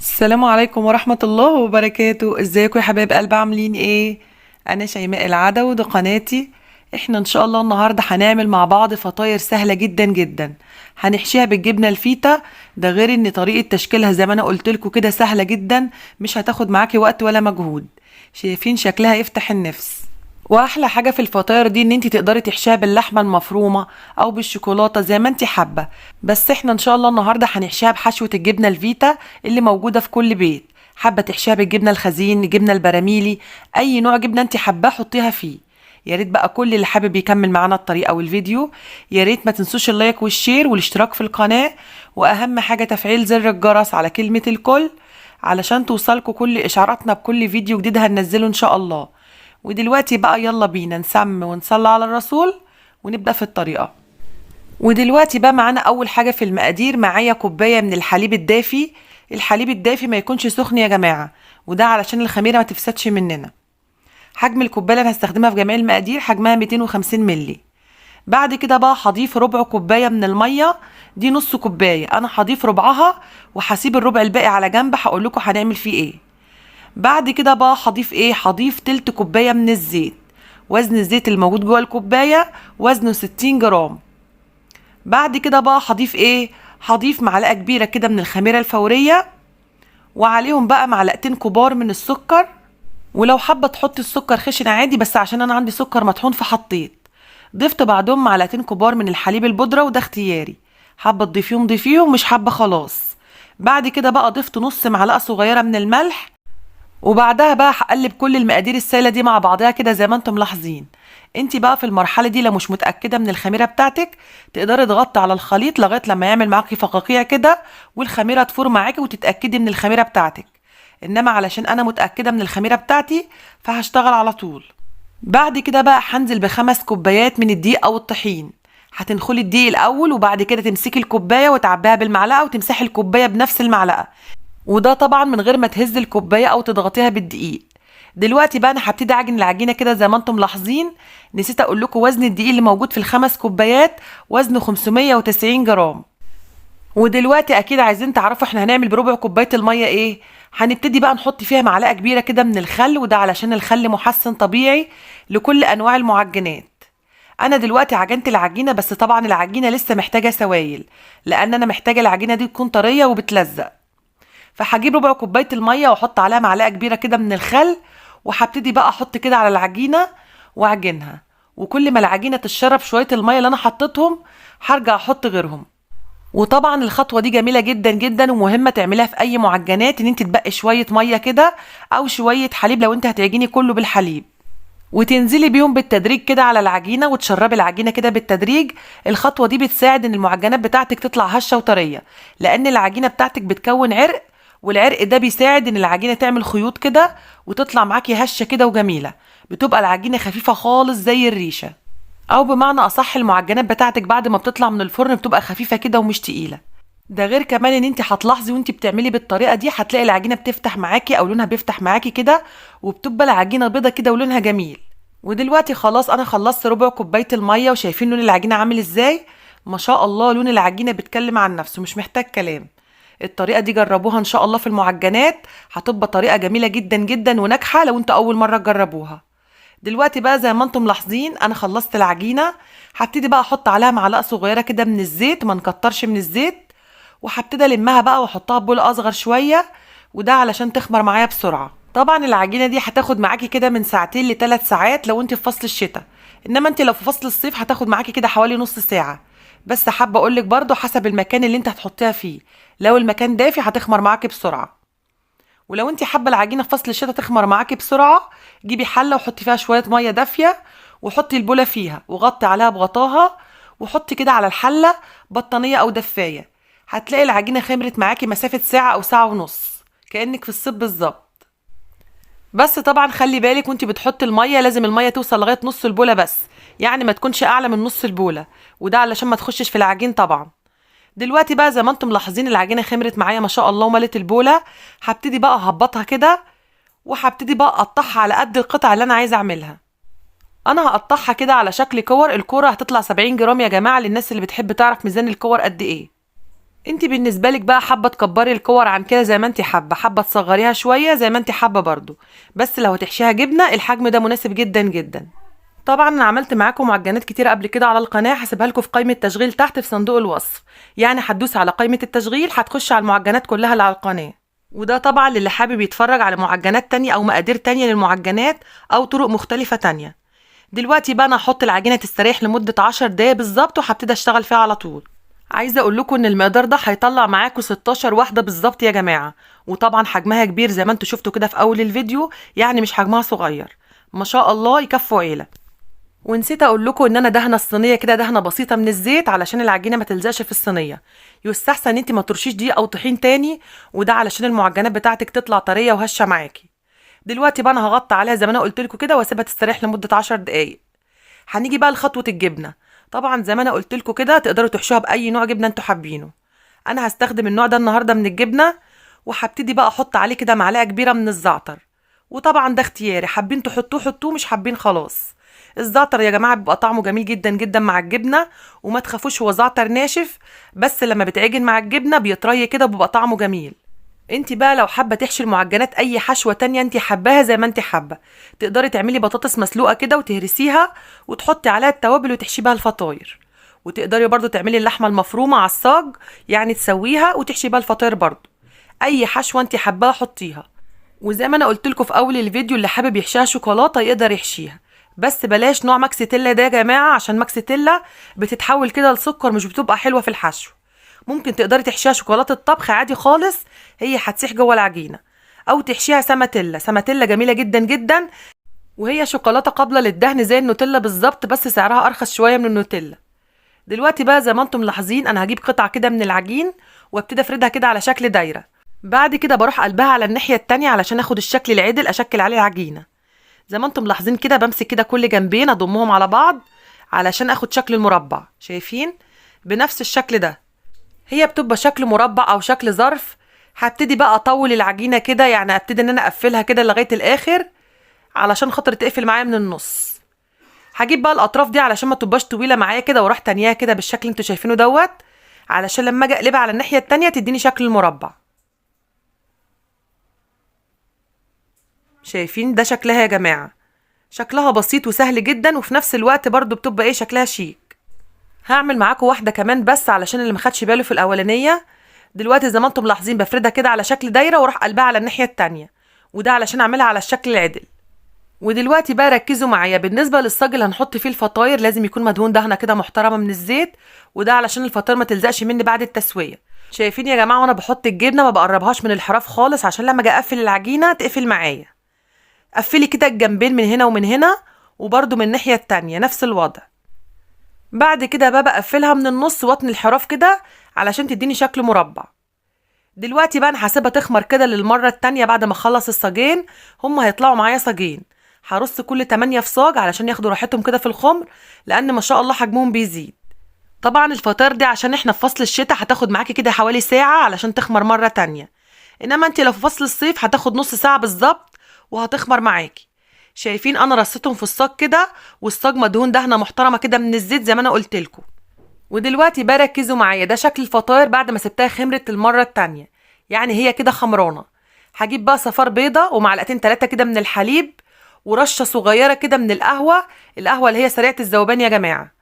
السلام عليكم ورحمة الله وبركاته. ازيكم يا حبايب قلب، عاملين ايه؟ انا شيماء العدوي، وده قناتي. احنا ان شاء الله النهاردة هنعمل مع بعض فطاير سهلة جدا جدا. هنحشيها بالجبنة الفيتا. ده غير ان طريقة تشكيلها زي ما انا قلتلكوا كده سهلة جدا، مش هتاخد معاكي وقت ولا مجهود. شايفين شكلها يفتح النفس. واحلى حاجه في الفطاير دي ان انت تقدري تحشيها باللحمه المفرومه او بالشوكولاته زي ما انت حابه. بس احنا ان شاء الله النهارده هنحشيها بحشوه الجبنه الفيتا اللي موجوده في كل بيت. حابه تحشيها بالجبنه الخزين، الجبنه البراميلي، اي نوع جبنه انت حباه حطيها فيه. يا ريت بقى كل اللي حابب يكمل معانا الطريقه والفيديو. يا ريت ما تنسوش اللايك والشير والاشتراك في القناه، واهم حاجه تفعيل زر الجرس على كلمه الكل علشان توصلكوا كل اشعاراتنا بكل فيديو جديد هننزله ان شاء الله. ودلوقتي بقى يلا بينا نسمي ونصلي على الرسول ونبدأ في الطريقة. ودلوقتي بقى معانا أول حاجة في المقادير، معايا كوباية من الحليب الدافي. الحليب الدافي ما يكونش سخن يا جماعة، وده علشان الخميرة ما تفسدش مننا. حجم الكوباية اللي أنا هستخدمها في جميع المقادير حجمها 250 ملي. بعد كده بقى هضيف ربع كوباية من المية. دي نص كوباية، أنا هضيف ربعها وهسيب الربع الباقي على جنب، هقول لكم هنعمل فيه ايه. بعد كده بقى هضيف ايه، هضيف تلت كوباية من الزيت. وزن الزيت الموجود جوه الكوباية وزنه 60 جرام. بعد كده بقى هضيف ايه، هضيف معلقة كبيرة كده من الخميرة الفورية، وعليهم بقى معلقتين كبار من السكر. ولو حابة تحطي السكر خشن عادي، بس عشان انا عندي سكر مطحون فحطيت. ضفت بعدهم معلقتين كبار من الحليب البودرة، وده اختياري. حابة تضيفيهم ضيفيهم، مش حابة خلاص. بعد كده بقى ضفت نص معلقة صغيرة من الملح. وبعدها بقى هقلب كل المقادير السائله دي مع بعضها كده زي ما انتم ملاحظين. انت بقى في المرحله دي لو مش متاكده من الخميره بتاعتك، تقدري تغطي على الخليط لغايه لما يعمل معاكي فقاقيع كده والخميره تفور معاكي وتتاكدي من الخميره بتاعتك. انما علشان انا متاكده من الخميره بتاعتي فهشتغل على طول. بعد كده بقى هنزل بخمس كوبايات من الدقيق او الطحين. هتنخلي الدقيق الاول، وبعد كده تمسكي الكوبايه وتعبيها بالمعلقه وتمسحي الكوبايه بنفس المعلقه. وده طبعا من غير ما تهز الكوبايه او تضغطيها بالدقيق. دلوقتي بقى انا هبتدي اعجن العجينه كده زي ما انتم ملاحظين. نسيت اقول لكم وزن الدقيق اللي موجود في الخمس كوبايات وزنه 590 جرام. ودلوقتي اكيد عايزين تعرفوا احنا هنعمل بربع كوبايه الميه ايه. هنبتدي بقى نحط فيها معلقه كبيره كده من الخل، وده علشان الخل محسن طبيعي لكل انواع المعجنات. انا دلوقتي عجنت العجينه، بس طبعا العجينه لسه محتاجه سوائل، لان انا محتاجه العجينه دي تكون طريه وبتلزق. فهجيب ربع كوبايه الميه واحط عليها معلقه كبيره كده من الخل، وهبتدي بقى احط كده على العجينه واعجنها. وكل ما العجينه تشرب شويه الميه اللي انا حطيتهم هرجع احط غيرهم. وطبعا الخطوه دي جميله جدا جدا ومهمه تعملها في اي معجنات، ان انت تبقي شويه ميه كده او شويه حليب لو انت هتعجني كله بالحليب، وتنزلي بيهم بالتدريج كده على العجينه وتشربي العجينه كده بالتدريج. الخطوه دي بتساعد ان المعجنات بتاعتك تطلع هشه وطريه، لان العجينه بتاعتك بتكون عرق، والعرق ده بيساعد ان العجينه تعمل خيوط كده وتطلع معاكي هشه كده وجميله. بتبقى العجينه خفيفه خالص زي الريشه، او بمعنى اصح المعجنات بتاعتك بعد ما بتطلع من الفرن بتبقى خفيفه كده ومش تقيله. ده غير كمان ان انت هتلاحظي وانت بتعملي بالطريقه دي هتلاقي العجينه بتفتح معاكي او لونها بيفتح معاكي كده، وبتبقى العجينه بيضه كده ولونها جميل. ودلوقتي خلاص انا خلصت ربع كوبايه الميه، وشايفين لون العجينه عامل ازاي. ما شاء الله لون العجينه بيتكلم عن نفسه، مش محتاج كلام. الطريقه دي جربوها ان شاء الله في المعجنات، هتبقى طريقه جميله جدا جدا وناجحه لو انت اول مره تجربوها. دلوقتي بقى زي ما انتم ملاحظين انا خلصت العجينه. هبتدي بقى احط عليها معلقه صغيره كده من الزيت، ما نكترش من الزيت. وهبتدي المها بقى واحطها بول اصغر شويه، وده علشان تخمر معايا بسرعه. طبعا العجينه دي هتاخد معاكي كده من ساعتين لثلاث ساعات لو انت في فصل الشتاء، انما انت لو في فصل الصيف هتاخد معاكي كده حوالي نص ساعه. بس حابه اقولك برضو حسب المكان اللي انت هتحطيها فيه. لو المكان دافي هتخمر معاكي بسرعه، ولو انت حابه العجينه في فصل الشتاء تخمر معاكي بسرعه، جيبي حله وحطي فيها شويه ميه دافيه، وحطي البوله فيها وغطي عليها بغطاها، وحطي كده على الحله بطانيه او دفايه. هتلاقي العجينه خمرت معاكي مسافه ساعه او ساعه ونص، كانك في الصيف بالظبط. بس طبعا خلي بالك وانت بتحطي الميه لازم الميه توصل لغايه نص البوله بس، يعني ما تكونش اعلى من نص البوله، وده علشان ما تخشش في العجين طبعا. دلوقتي بقى زي ما انتم ملاحظين العجينه خمرت معايا ما شاء الله وملت البوله. هبتدي بقى اهبطها كده، وهبتدي بقى اقطعها على قد القطعه اللي انا عايزه اعملها. انا هقطعها كده على شكل كور. الكوره هتطلع 70 جرام يا جماعه، للناس اللي بتحب تعرف ميزان الكور قد ايه. انت بالنسبه لك بقى حابه تكبري الكور عن كده زي ما انت حابه، حابه تصغريها شويه زي ما انت حابه برضو، بس لو هتحشيها جبنه الحجم ده مناسب جدا جدا. طبعا انا عملت معاكم معجنات كتير قبل كده على القناه، هسيبها لكم في قائمه التشغيل تحت في صندوق الوصف، يعني هتدوس على قائمه التشغيل هتخش على المعجنات كلها اللي على القناه. وده طبعا للي حابب يتفرج على معجنات تانية او مقادير تانية للمعجنات او طرق مختلفه تانية. دلوقتي بقى انا هحط العجينه تستريح لمده 10 دقايق بالظبط وهبتدي اشتغل فيها على طول. عايزه اقول لكم ان المقدار ده هيطلع معاكم 16 واحده بالظبط يا جماعه، وطبعا حجمها كبير زي ما انتم شفتوا كده في اول الفيديو، يعني مش حجمها صغير، ما شاء الله يكفوا عيله. ونسيت اقول لكم ان انا دهنه الصينيه كده دهنه بسيطه من الزيت علشان العجينه ما تلزقش في الصينيه. يستحسن ان انت ما ترشيش دقيق او طحين تاني، وده علشان المعجنات بتاعتك تطلع طريه وهشه معاكي. دلوقتي بقى انا هغطي عليها زي ما انا قلت لكم كده واسيبها تستريح لمده 10 دقايق. هنيجي بقى لخطوه الجبنه. طبعا زي ما انا قلت لكم كده تقدروا تحشوها باي نوع جبنه انتوا حابينه. انا هستخدم النوع ده النهارده من الجبنه، وهبتدي بقى احط عليه كده معلقه كبيره من الزعتر. وطبعا ده اختياري، حابين تحطوه حطوه، مش حابين خلاص. الزعتر يا جماعه بيبقى طعمه جميل جدا جدا مع الجبنه، وما تخافوش هو زعتر ناشف، بس لما بتعجن مع الجبنه بيطري كده وبيبقى طعمه جميل. انت بقى لو حابه تحشي المعجنات اي حشوه تانية انت حباها زي ما انت حابه، تقدري تعملي بطاطس مسلوقه كده وتهرسيها وتحطي عليها التوابل وتحشي بها الفطاير. وتقدري برضو تعملي اللحمه المفرومه على الصاج، يعني تسويها وتحشي بها الفطاير برضو. اي حشوه انت حباها حطيها. وزي ما انا قلت لكم في اول الفيديو اللي حابب يحشيها شوكولاته يقدر يحشيها، بس بلاش نوع ماكس تيلا ده يا جماعه، عشان ماكس تيلا بتتحول كده لسكر مش بتبقى حلوه في الحشو. ممكن تقدري تحشيها شوكولاته طبخ عادي خالص، هي هتسيح جوه العجينه. او تحشيها سماتيلا، سماتيلا جميله جدا جدا، وهي شوكولاته قابله للدهن زي النوتيلا بالظبط، بس سعرها ارخص شويه من النوتيلا. دلوقتي بقى زي ما انتم ملاحظين انا هجيب قطعه كده من العجين وابتدي افردها كده على شكل دايره. بعد كده بروح قلبها على الناحيه التانية علشان اخد الشكل العدل اشكل عليه العجينه. زي ما انتم ملاحظين كده بمسك كده كل جنبين اضمهم على بعض علشان اخد شكل المربع، شايفين؟ بنفس الشكل ده. هي بتبقى شكل مربع او شكل ظرف. هبتدي بقى اطول العجينه كده، يعني ابتدي ان انا اقفلها كده لغايه الاخر علشان خاطر تقفل معايا من النص. هجيب بقى الاطراف دي علشان ما تبقاش طويله معايا كده، واروح تانيها كده بالشكل اللي انتوا شايفينه دوت، علشان لما اجي اقلبها على الناحيه التانية تديني شكل المربع. شايفين ده شكلها يا جماعه؟ شكلها بسيط وسهل جدا، وفي نفس الوقت برضو بتبقى ايه شكلها شيك. هعمل معاكم واحده كمان بس علشان اللي ما خدش باله في الاولانيه. دلوقتي زي ما انتم ملاحظين بفردها كده على شكل دايره واروح قلبها على الناحيه التانية، وده علشان اعملها على الشكل العدل. ودلوقتي بقى ركزوا معايا، بالنسبه للصاج اللي هنحط فيه الفطاير لازم يكون مدهون دهنه كده محترمه من الزيت، وده علشان الفطاير ما تلزقش مني بعد التسويه. شايفين يا جماعه وانا بحط الجبنه ما بقربهاش من الحراف خالص عشان لما اجي اقفل العجينه تقفل معايا. قفلي كده الجنبين من هنا ومن هنا، وبرده من الناحيه التانية نفس الوضع. بعد كده بقى بقفلها من النص واطني الحراف كده علشان تديني شكل مربع. دلوقتي بقى انا هسيبها تخمر كده للمره التانية. بعد ما اخلص الصاجين، هم هيطلعوا معايا صاجين، هرص كل 8 في صاج علشان ياخدوا راحتهم كده في الخمر، لان ما شاء الله حجمهم بيزيد. طبعا الفطاير دي عشان احنا في فصل الشتاء هتاخد معاكي كده حوالي ساعه علشان تخمر مره تانية، انما انت لو في فصل الصيف هتاخد نص ساعه بالظبط وهتخمر معاكي. شايفين انا رصيتهم في الصاج كده، والصاج مدهون دهنه محترمه كده من الزيت زي ما انا قلت لكم. ودلوقتي بقى ركزوا معايا، ده شكل الفطاير بعد ما سبتها خمرت المره التانية، يعني هي كده خمرانه. هجيب بقى صفار بيضه ومعلقتين 3 كده من الحليب، ورشه صغيره كده من القهوه، القهوه اللي هي سريعه الذوبان يا جماعه،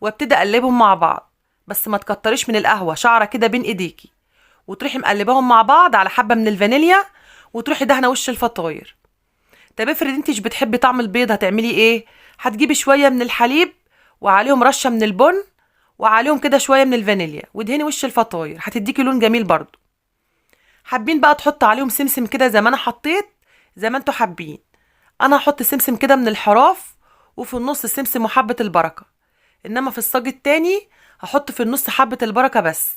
وابتدي اقلبهم مع بعض. بس ما تكتريش من القهوه، شعره كده بين ايديكي، وتروحي مقلباهم مع بعض على حبه من الفانيليا، وتروحي دهنه وش الفطاير. طب افرض انت مش بتحبي طعم البيض هتعملي ايه؟ هتجيبي شويه من الحليب وعليهم رشه من البن وعليهم كده شويه من الفانيليا وادهني وش الفطاير، هتديكي لون جميل برضو. حابين بقى تحط عليهم سمسم كده زي ما انا حطيت، زي ما انتوا حابين. انا هحط سمسم كده من الحراف، وفي النص سمسم وحبه البركه، انما في الصاج التاني هحط في النص حبه البركه بس.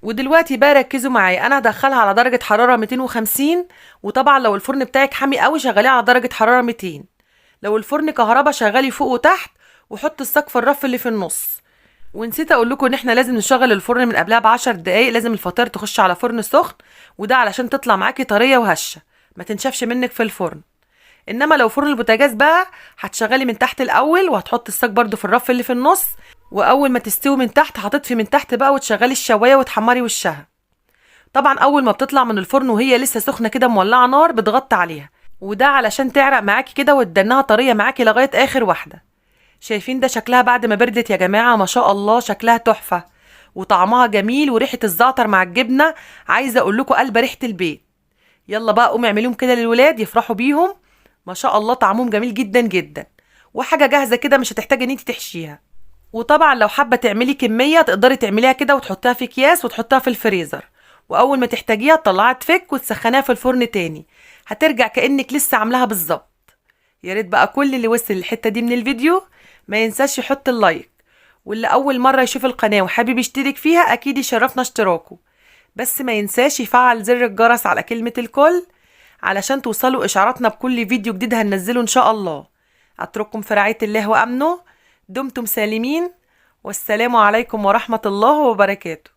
ودلوقتي بقى ركزوا معايا، انا هدخلها على درجه حراره 250، وطبعا لو الفرن بتاعك حامي قوي شغليه على درجه حراره 200. لو الفرن كهربا شغلي فوق وتحت، وحط الصاج في الرف اللي في النص. ونسيت اقول لكم ان احنا لازم نشغل الفرن من قبلها ب10 دقايق، لازم الفطاير تخش على فرن سخن، وده علشان تطلع معاكي طريه وهشه ما تنشفش منك في الفرن. انما لو فرن البوتاجاز بقى هتشغلي من تحت الاول، وهتحط الصاج برده في الرف اللي في النص، واول ما تستوي من تحت هتطفي من تحت بقى وتشغلي الشوايه وتحمري وشها. طبعا اول ما بتطلع من الفرن وهي لسه سخنه كده مولعه نار بتغطي عليها، وده علشان تعرق معاكي كده وتدنها طريه معاكي لغايه اخر واحده. شايفين ده شكلها بعد ما بردت يا جماعه؟ ما شاء الله شكلها تحفه وطعمها جميل وريحه الزعتر مع الجبنه عايزه اقول لكم قلبه ريحه البيت. يلا بقى قومي اعمليهم كده للولاد يفرحوا بيهم. ما شاء الله طعمهم جميل جدا جدا، وحاجه جاهزه كده مش هتحتاجي ان انت تحشيها. وطبعا لو حابه تعملي كميه تقدري تعمليها كده وتحطيها في اكياس وتحطيها في الفريزر، واول ما تحتاجيها تطلعيها تفك وتسخنيها في الفرن تاني، هترجع كأنك لسه عاملاها بالظبط. يا ريت بقى كل اللي وصل للحته دي من الفيديو ما ينساش يحط اللايك، واللي اول مره يشوف القناه وحابب يشترك فيها اكيد يشرفنا اشتراكه، بس ما ينساش يفعل زر الجرس على كلمه الكل علشان توصلوا اشعاراتنا بكل فيديو جديد هننزله ان شاء الله. اترككم في رعايه الله وامنه. دمتم سالمين، والسلام عليكم ورحمه الله وبركاته.